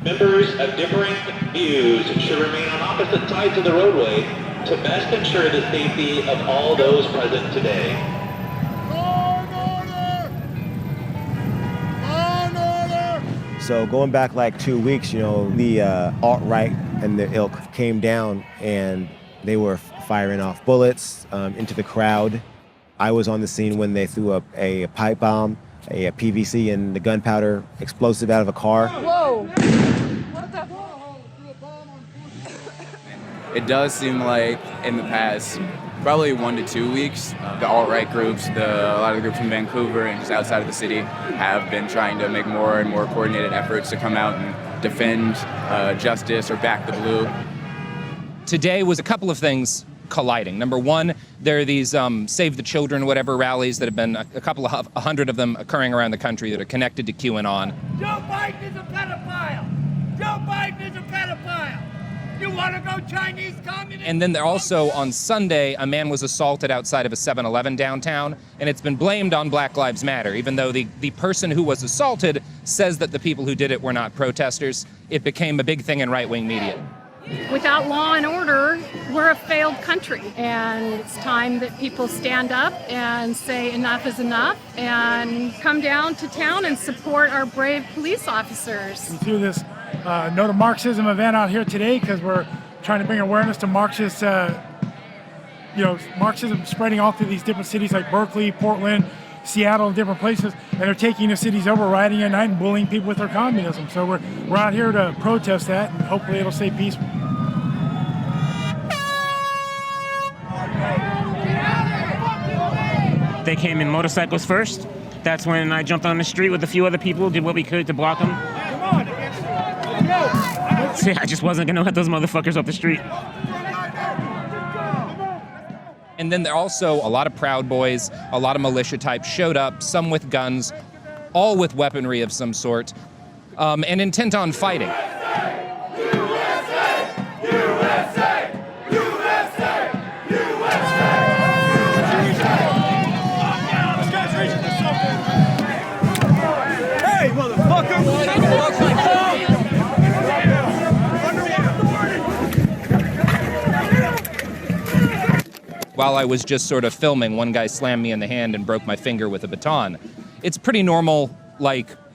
Members of differing views should remain on opposite sides of the roadway to best ensure the safety of all those present today. So going back like 2 weeks, the alt-right and the ilk came down and they were firing off bullets into the crowd. I was on the scene when they threw up a pipe bomb, a PVC and the gunpowder explosive out of a car. Whoa! What the hell? It does seem like in the past probably 1 to 2 weeks, the alt-right groups, a lot of the groups in Vancouver and just outside of the city have been trying to make more and more coordinated efforts to come out and defend justice or back the blue. Today was a couple of things colliding. Number one, there are these Save the Children, whatever rallies that have been a couple of 100 of them occurring around the country that are connected to QAnon. Joe Biden is a pedophile! Joe Biden is a pedophile! You want to go Chinese communist? And then there also, on Sunday, a man was assaulted outside of a 7-Eleven downtown, and it's been blamed on Black Lives Matter, even though the person who was assaulted says that the people who did it were not protesters. It became a big thing in right-wing media. Without law and order, we're a failed country, and it's time that people stand up and say enough is enough and come down to town and support our brave police officers. We threw this No to Marxism event out here today because we're trying to bring awareness to Marxist, Marxism spreading all through these different cities like Berkeley, Portland, Seattle, and different places, and they're taking the cities over, rioting at night and bullying people with their communism. So we're out here to protest that, and hopefully it'll stay peaceful. They came in motorcycles first. That's when I jumped on the street with a few other people, did what we could to block them. See, I just wasn't gonna let those motherfuckers off the street. And then there are also a lot of Proud Boys, a lot of militia types showed up, some with guns, all with weaponry of some sort, and intent on fighting. Hey, motherfucker! While I was just sort of filming, one guy slammed me in the hand and broke my finger with a baton. It's a pretty normal,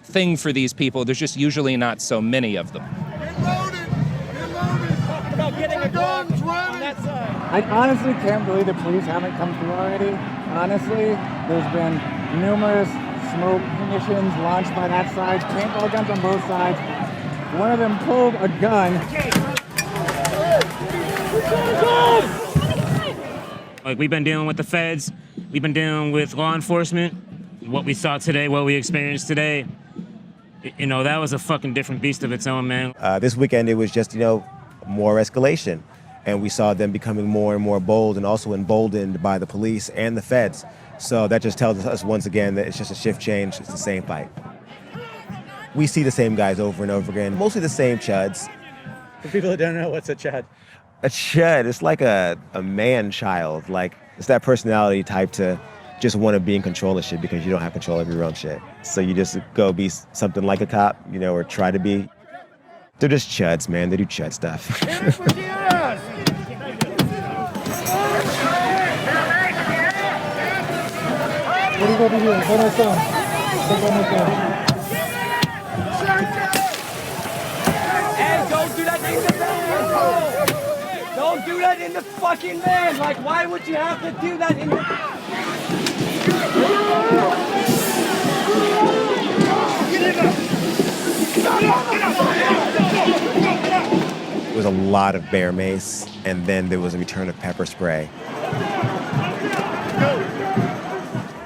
thing for these people. There's just usually not so many of them. Get loaded! Talking about getting a gun on that side. I honestly can't believe the police haven't come through already. Honestly, there's been numerous smoke munitions launched by that side, paintball guns on both sides. One of them pulled a gun. We've been dealing with the feds, we've been dealing with law enforcement. What we saw today, what we experienced today, that was a fucking different beast of its own, man. This weekend, it was just, more escalation. And we saw them becoming more and more bold and also emboldened by the police and the feds. So that just tells us once again that it's just a shift change. It's the same fight. We see the same guys over and over again, mostly the same chuds. For people who don't know, what's a chud? A chud, it's like a man-child. It's that personality type to just want to be in control of shit because you don't have control of your own shit. So you just go be something like a cop, or try to be. They're just chuds, man. They do chud stuff. What are you going to do? Go next down. Hey, don't do that in the van! Don't do that in the fucking van! Why would you have to do that in the... It was a lot of bear mace, and then there was a return of pepper spray.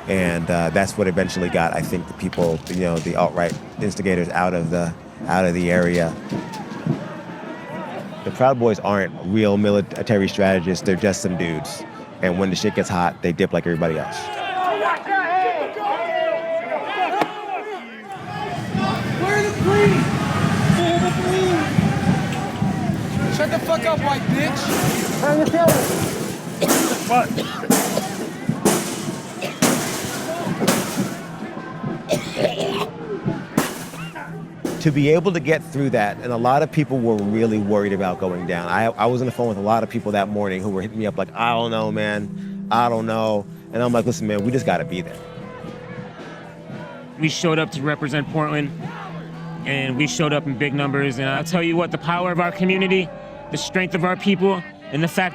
And that's what eventually got, I think, the people, the alt-right instigators out of the area. The Proud Boys aren't real military strategists. They're just some dudes. And when the shit gets hot, they dip like everybody else. Where the police? Where the police? Shut the fuck up, white bitch! Turn the camera. What? to be able to get through that, and a lot of people were really worried about going down. I was on the phone with a lot of people that morning who were hitting me up like, I don't know, man, I don't know. And I'm like, listen, man, we just gotta be there. We showed up to represent Portland, and we showed up in big numbers. And I'll tell you what, the power of our community, the strength of our people, and the fact